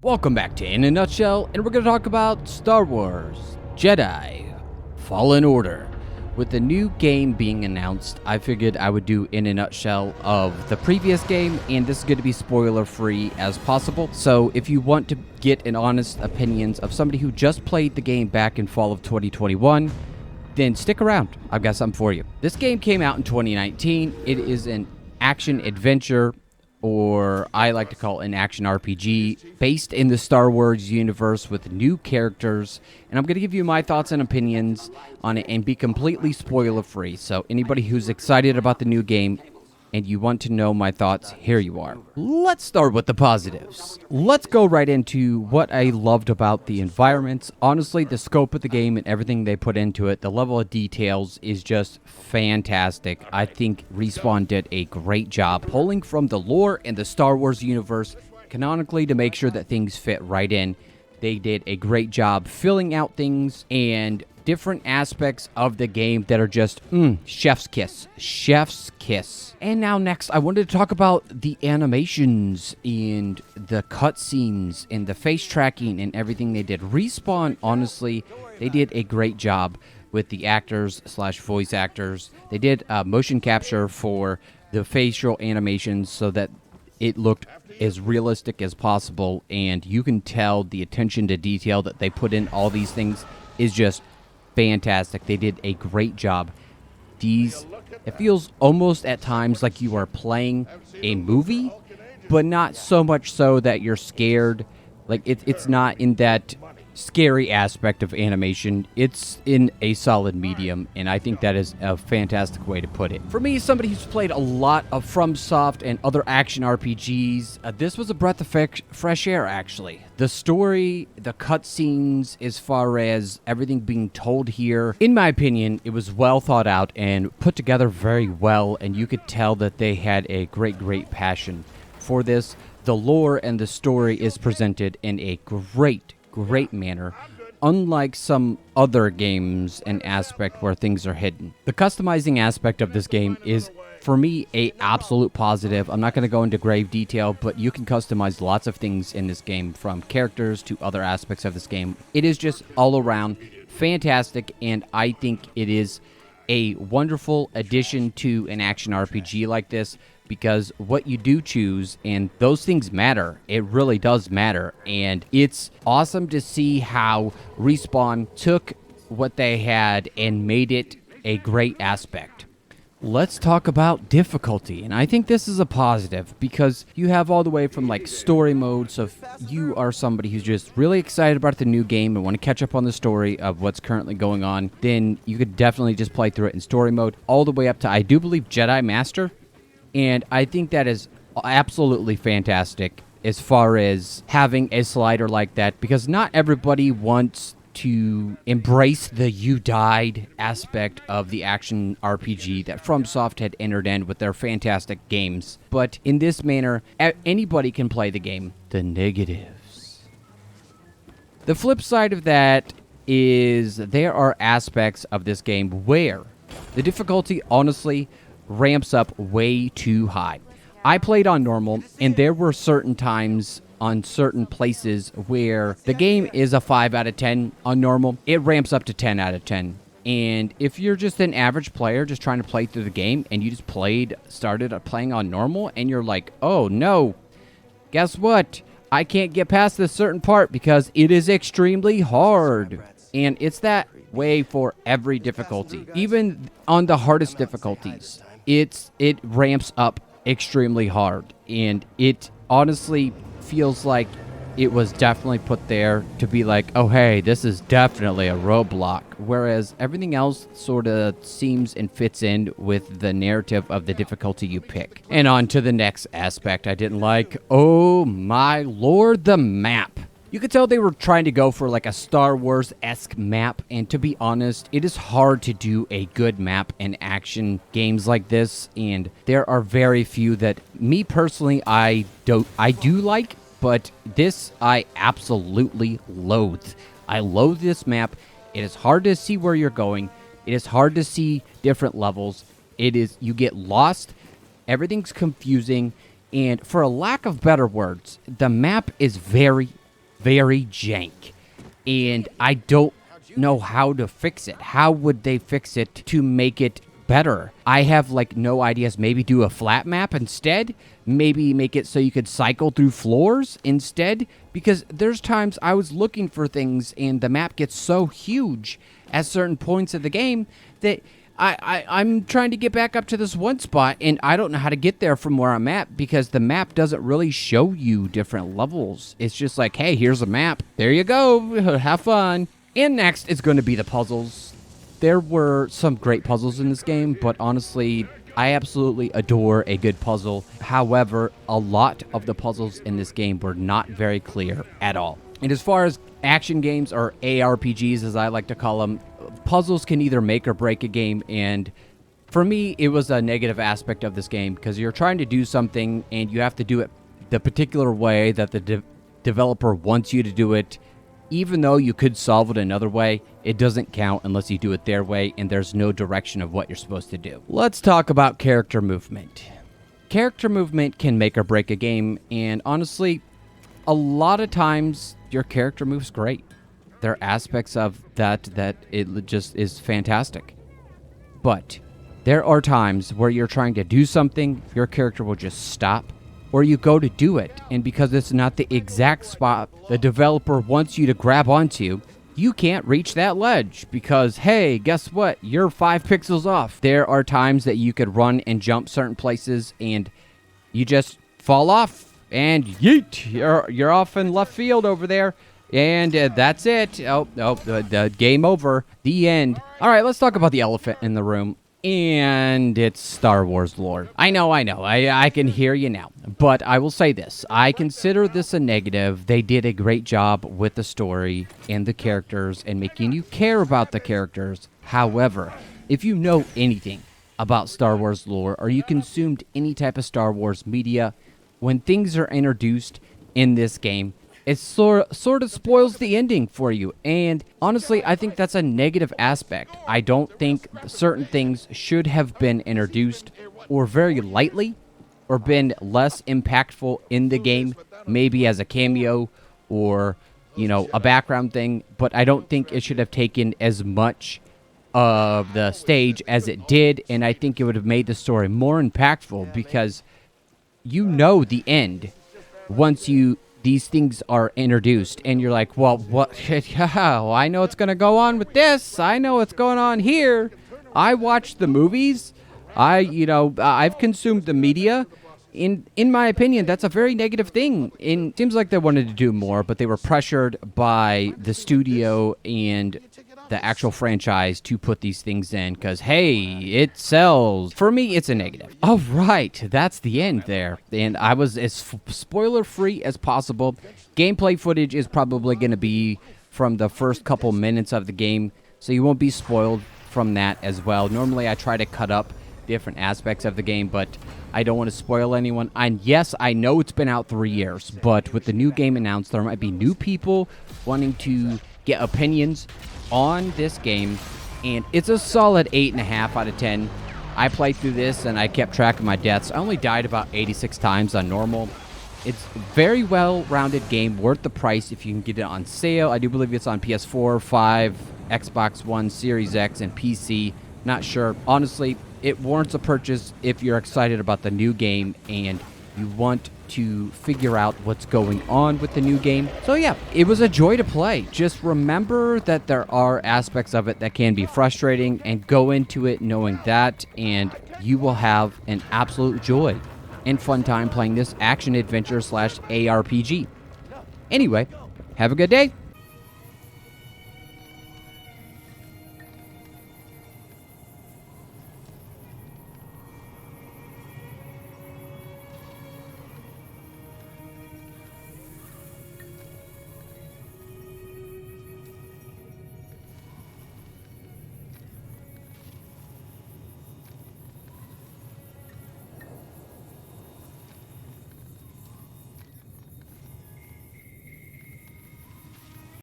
Welcome back to In a Nutshell, and we're going to talk about Star Wars Jedi Fallen Order. With the new game being announced, I figured I would do In a Nutshell of the previous game, and this is going to be spoiler-free as possible. So if you want to get an honest opinions of somebody who just played the game back in fall of 2021, then stick around. I've got something for you. This game came out in 2019. It is an action-adventure, or I like to call it an action RPG, based in the Star Wars universe with new characters, and I'm going to give you my thoughts and opinions on it and be completely spoiler-free. So anybody who's excited about the new game and you want to know my thoughts, here you are. Let's start with the positives. Let's go right into what I loved about the environments. Honestly, the scope of the game and everything they put into it, the level of details is just fantastic. I think Respawn did a great job pulling from the lore and the Star Wars universe canonically to make sure that things fit right in. They did a great job filling out things and different aspects of the game that are just, chef's kiss. Chef's kiss. And now next, I wanted to talk about the animations and the cutscenes and the face tracking and everything they did. Respawn, honestly, they did a great job with the actors / voice actors. They did motion capture for the facial animations so that it looked as realistic as possible, and you can tell the attention to detail that they put in all these things is just fantastic. They did a great job. It feels almost at times like you are playing a movie, but not so much so that you're scared. Like it's not in that scary aspect of animation. It's in a solid medium, and I think that is a fantastic way to put it. For me, somebody who's played a lot of FromSoft and other action RPGs, this was a breath of fresh air, actually. The story, the cutscenes, as far as everything being told here, in my opinion, it was well thought out and put together very well, and you could tell that they had a great passion for this. The lore and the story is presented in a great manner, unlike some other games and aspect where things are hidden. The customizing aspect of this game is, for me, a absolute positive. I'm not going to go into grave detail, but you can customize lots of things in this game, from characters to other aspects of this game. It is just all around fantastic, and I think it is a wonderful addition to an action RPG like this, because what you do choose, and those things matter. It really does matter. And it's awesome to see how Respawn took what they had and made it a great aspect. Let's talk about difficulty, and I think this is a positive because you have all the way from like story mode, so if you are somebody who's just really excited about the new game and want to catch up on the story of what's currently going on, then you could definitely just play through it in story mode, all the way up to, I do believe, Jedi Master. And I think that is absolutely fantastic as far as having a slider like that, because not everybody wants to embrace the you died aspect of the action RPG that FromSoft had entered in with their fantastic games. But in this manner, anybody can play the game. The negatives. The flip side of that is there are aspects of this game where the difficulty, honestly, ramps up way too high. I played on normal, and there were certain times on certain places where the game is a 5 out of 10 on normal. It ramps up to 10 out of 10. And if you're just an average player just trying to play through the game and you just started playing on normal and you're like, oh no, guess what? I can't get past this certain part because it is extremely hard. And it's that way for every difficulty. Even on the hardest difficulties, it ramps up extremely hard, and it honestly feels like it was definitely put there to be like, oh hey, this is definitely a roadblock, whereas everything else sort of seems and fits in with the narrative of the difficulty you pick. And on to the next aspect I didn't like. Oh my lord, the map. You could tell they were trying to go for like a Star Wars-esque map, and to be honest, it is hard to do a good map in action games like this, and there are very few that, me personally, I do like, but this I absolutely loathe. I loathe this map. It is hard to see where you're going. It is hard to see different levels. You get lost. Everything's confusing, and for a lack of better words, the map is very very jank. And I don't know how to fix it. How would they fix it to make it better? I have like no ideas. Maybe do a flat map instead. Maybe make it so you could cycle through floors instead. Because there's times I was looking for things and the map gets so huge at certain points of the game that I'm trying to get back up to this one spot, and I don't know how to get there from where I'm at because the map doesn't really show you different levels. It's just like, hey, here's a map. There you go. Have fun. And next is going to be the puzzles. There were some great puzzles in this game, but honestly, I absolutely adore a good puzzle. However, a lot of the puzzles in this game were not very clear at all. And as far as action games, or ARPGs as I like to call them, puzzles can either make or break a game, and for me, it was a negative aspect of this game because you're trying to do something and you have to do it the particular way that the developer wants you to do it. Even though you could solve it another way, it doesn't count unless you do it their way, and there's no direction of what you're supposed to do. Let's talk about character movement. Character movement can make or break a game, and honestly, a lot of times your character moves great. There are aspects of that it just is fantastic. But there are times where you're trying to do something, your character will just stop, or you go to do it, and because it's not the exact spot the developer wants you to grab onto, you can't reach that ledge because, hey, guess what? You're 5 pixels off. There are times that you could run and jump certain places, and you just fall off, and yeet, you're off in left field over there. And that's it. The game over. The end. All right, let's talk about the elephant in the room. And it's Star Wars lore. I know. I can hear you now. But I will say this. I consider this a negative. They did a great job with the story and the characters and making you care about the characters. However, if you know anything about Star Wars lore or you consumed any type of Star Wars media, when things are introduced in this game, it sort of spoils the ending for you. And honestly, I think that's a negative aspect. I don't think certain things should have been introduced or very lightly or been less impactful in the game, maybe as a cameo or, a background thing. But I don't think it should have taken as much of the stage as it did. And I think it would have made the story more impactful because the end once these things are introduced, and you're like, well, what? I know what's going to go on with this. I know what's going on here. I watched the movies. I've consumed the media. In my opinion, that's a very negative thing. It seems like they wanted to do more, but they were pressured by the studio and the actual franchise to put these things in because, hey, it sells. For me, it's a negative. All right, that's the end there. And I was as spoiler-free as possible. Gameplay footage is probably going to be from the first couple minutes of the game, so you won't be spoiled from that as well. Normally, I try to cut up different aspects of the game, but I don't want to spoil anyone. And yes, I know it's been out 3 years, but with the new game announced, there might be new people wanting to get opinions on this game, and it's a solid 8.5 out of 10. I played through this and I kept track of my deaths. I only died about 86 times on normal. It's a very well-rounded game, worth the price if you can get it on sale. I do believe it's on PS4, 5, Xbox One, Series X, and PC. Not sure. Honestly, it warrants a purchase if you're excited about the new game and you want to figure out what's going on with the new game. So yeah, it was a joy to play. Just remember that there are aspects of it that can be frustrating, and go into it knowing that, and you will have an absolute joy and fun time playing this action adventure / ARPG. Anyway, have a good day.